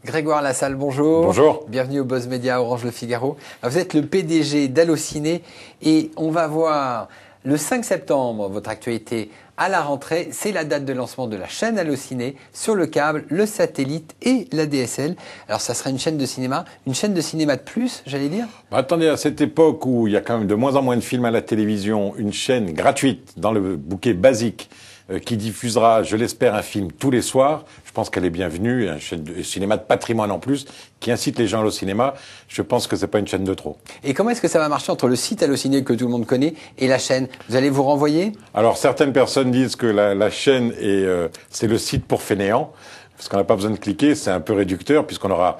Grégoire Lassalle, bonjour. Bonjour. Bienvenue au Buzz Media Orange Le Figaro. Vous êtes le PDG d'Allociné et on va voir le 5 septembre votre actualité à la rentrée. C'est la date de lancement de la chaîne Allociné sur le câble, le satellite et la DSL. Alors ça sera une chaîne de cinéma de plus, j'allais dire. Attendez, à cette époque où il y a quand même de moins en moins de films à la télévision, une chaîne gratuite dans le bouquet basique qui diffusera, je l'espère, un film tous les soirs. Je pense qu'elle est bienvenue, une chaîne de cinéma de patrimoine en plus, qui incite les gens à aller au cinéma. Je pense que c'est pas une chaîne de trop. Et comment est-ce que ça va marcher entre le site Allociné que tout le monde connaît et la chaîne? Vous allez vous renvoyer? Alors certaines personnes disent que la chaîne c'est le site pour fainéants, parce qu'on n'a pas besoin de cliquer, c'est un peu réducteur, puisqu'on aura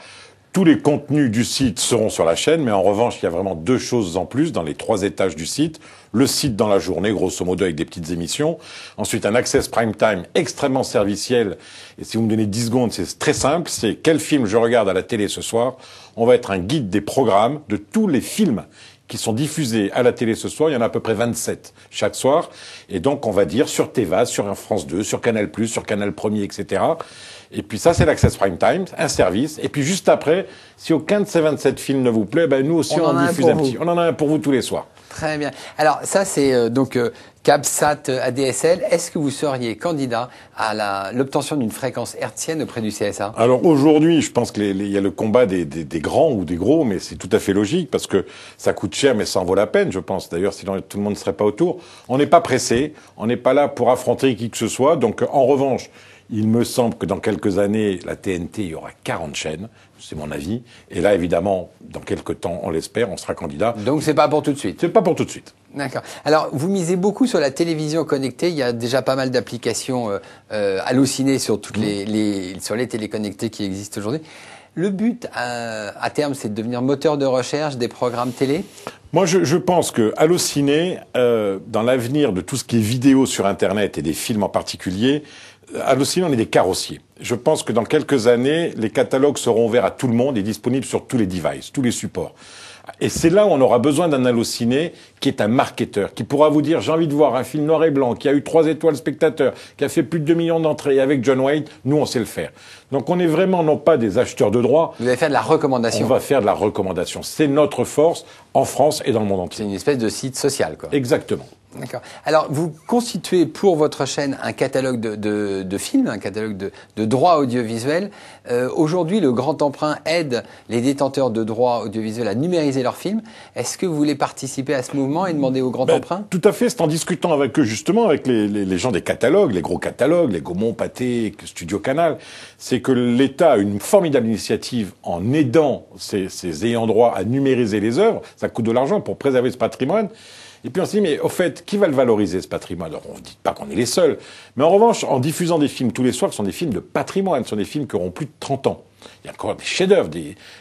tous les contenus du site seront sur la chaîne, mais en revanche, il y a vraiment deux choses en plus dans les 3 étages du site. Le site dans la journée, grosso modo, avec des petites émissions. Ensuite, un access prime time extrêmement serviciel. Et si vous me donnez 10 secondes, c'est très simple. C'est quel film je regarde à la télé ce soir. On va être un guide des programmes de tous les films qui sont diffusés à la télé ce soir. Il y en a à peu près 27 chaque soir. Et donc, on va dire sur TVAS, sur France 2, sur Canal+, sur Canal Premier, etc. Et puis ça, c'est l'Access Prime Time, un service. Et puis juste après, si aucun de ces 27 films ne vous plaît, ben nous aussi, on en diffuse un petit. On en a un pour vous tous les soirs. Très bien. Alors ça, c'est CabSat ADSL. Est-ce que vous seriez candidat à l'obtention d'une fréquence hertzienne auprès du CSA? Alors aujourd'hui, je pense qu'il y a le combat des grands ou des gros, mais c'est tout à fait logique parce que ça coûte cher, mais ça en vaut la peine, je pense. D'ailleurs, sinon tout le monde ne serait pas autour. On n'est pas pressé, on n'est pas là pour affronter qui que ce soit. Donc en revanche, il me semble que dans quelques années, la TNT, il y aura 40 chaînes, c'est mon avis. Et là, évidemment, dans quelques temps, on l'espère, on sera candidat. Donc c'est pas pour tout de suite. C'est pas pour tout de suite. D'accord. Alors, vous misez beaucoup sur la télévision connectée. Il y a déjà pas mal d'applications Allociné sur toutes sur les téléconnectés qui existent aujourd'hui. Le but, à terme, c'est de devenir moteur de recherche des programmes télé? Moi, je pense que Allociné, dans l'avenir de tout ce qui est vidéo sur Internet et des films en particulier, Allociné, on est des carrossiers. Je pense que dans quelques années, les catalogues seront ouverts à tout le monde et disponibles sur tous les devices, tous les supports. Et c'est là où on aura besoin d'un Allociné qui est un marketeur, qui pourra vous dire, j'ai envie de voir un film noir et blanc, qui a eu 3 étoiles spectateurs, qui a fait plus de 2 millions d'entrées avec John Wayne. Nous, on sait le faire. Donc on est vraiment non pas des acheteurs de droits. Vous allez faire de la recommandation. On va faire de la recommandation. C'est notre force en France et dans le monde entier. C'est une espèce de site social, quoi. Exactement. D'accord. Alors, vous constituez pour votre chaîne un catalogue de films, un catalogue de droits audiovisuels. Aujourd'hui, le Grand Emprunt aide les détenteurs de droits audiovisuels à numériser leurs films. Est-ce que vous voulez participer à ce mouvement et demander au Grand Emprunt? Tout à fait. C'est en discutant avec eux, justement, avec les gens des catalogues, les gros catalogues, les Gaumont, Pathé, Studio Canal. C'est que l'État a une formidable initiative en aidant ces ayants droit à numériser les œuvres. Ça coûte de l'argent pour préserver ce patrimoine. Et puis on se dit, mais au fait, qui va le valoriser, ce patrimoine? Alors on ne dit pas qu'on est les seuls. Mais en revanche, en diffusant des films tous les soirs, ce sont des films de patrimoine, ce sont des films qui auront plus de 30 ans. Il y a encore des chefs-d'œuvre.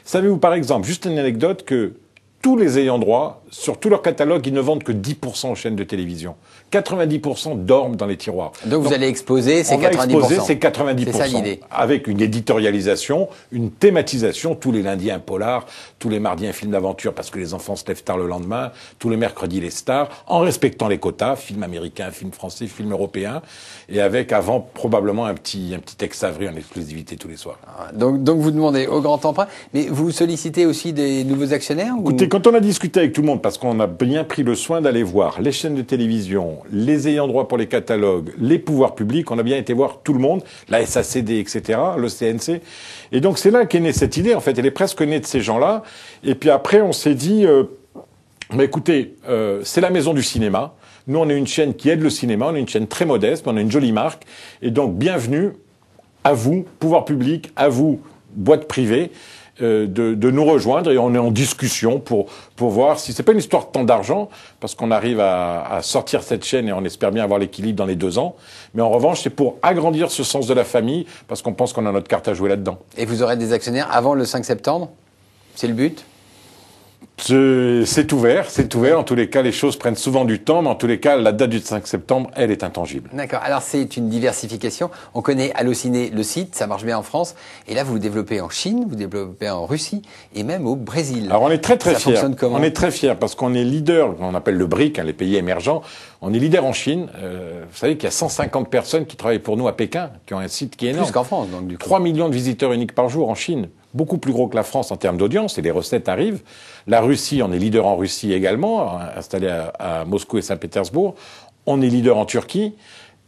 Savez-vous, par exemple, juste une anecdote, que tous les ayants droit, sur tout leur catalogue, ils ne vendent que 10% aux chaînes de télévision. 90% dorment dans les tiroirs. Donc vous allez exposer ces 90%. On va exposer ces 90%. C'est ça l'idée. Avec une éditorialisation, une thématisation. Tous les lundis, un polar. Tous les mardis, un film d'aventure parce que les enfants se lèvent tard le lendemain. Tous les mercredis, les stars. En respectant les quotas. Film américain, film français, film européen. Et avec, avant, probablement un petit texte avril en exclusivité tous les soirs. Donc vous demandez au Grand Emprunt. Mais vous sollicitez aussi des nouveaux actionnaires? Écoutez, quand on a discuté avec tout le monde, parce qu'on a bien pris le soin d'aller voir les chaînes de télévision, les ayants droit pour les catalogues, les pouvoirs publics, on a bien été voir tout le monde, la SACD, etc., le CNC. Et donc c'est là qu'est née cette idée, en fait. Elle est presque née de ces gens-là. Et puis après, on s'est dit, écoutez, c'est la maison du cinéma. Nous, on est une chaîne qui aide le cinéma, on est une chaîne très modeste, mais on a une jolie marque. Et donc, bienvenue à vous, pouvoir public, à vous, boîte privée, de nous rejoindre, et on est en discussion pour voir si c'est pas une histoire de temps d'argent, parce qu'on arrive à sortir cette chaîne et on espère bien avoir l'équilibre dans les 2 ans. Mais en revanche, c'est pour agrandir ce sens de la famille, parce qu'on pense qu'on a notre carte à jouer là-dedans. Et vous aurez des actionnaires avant le 5 septembre? C'est le but? C'est ouvert. En tous les cas, les choses prennent souvent du temps, mais en tous les cas, la date du 5 septembre, elle est intangible. D'accord. Alors, c'est une diversification. On connaît Allociné, le site, ça marche bien en France. Et là, vous le développez en Chine, vous le développez en Russie et même au Brésil. Alors, on est très, très ça fiers. Fonctionne comment? On est très fiers parce qu'on est leader, on appelle le BRIC, les pays émergents. On est leader en Chine. Vous savez qu'il y a 150 personnes qui travaillent pour nous à Pékin, qui ont un site qui est énorme. Plus qu'en France, donc, du coup. 3 millions de visiteurs uniques par jour en Chine. Beaucoup plus gros que la France en termes d'audience, et les recettes arrivent. La Russie, on est leader en Russie également, installé à Moscou et Saint-Pétersbourg. On est leader en Turquie,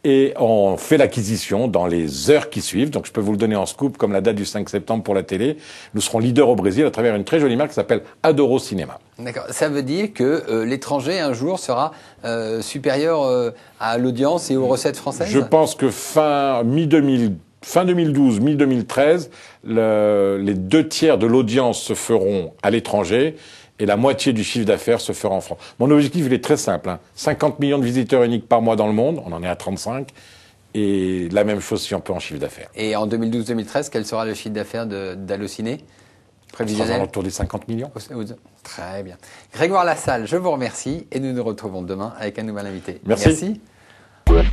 et on fait l'acquisition dans les heures qui suivent. Donc je peux vous le donner en scoop, comme la date du 5 septembre pour la télé. Nous serons leaders au Brésil à travers une très jolie marque qui s'appelle Adoro Cinéma. D'accord. Ça veut dire que l'étranger, un jour, sera supérieur à l'audience et aux recettes françaises? Je pense que fin 2012, mi-2013, les 2/3 de l'audience se feront à l'étranger et la moitié du chiffre d'affaires se fera en France. Mon objectif, il est très simple. 50 millions de visiteurs uniques par mois dans le monde, on en est à 35, et la même chose si on peut en chiffre d'affaires. Et en 2012-2013, quel sera le chiffre d'affaires d'Allociné prévisionnel? Autour des 50 millions. Très bien. Grégoire Lassalle, je vous remercie et nous nous retrouvons demain avec un nouvel invité. Merci. Merci.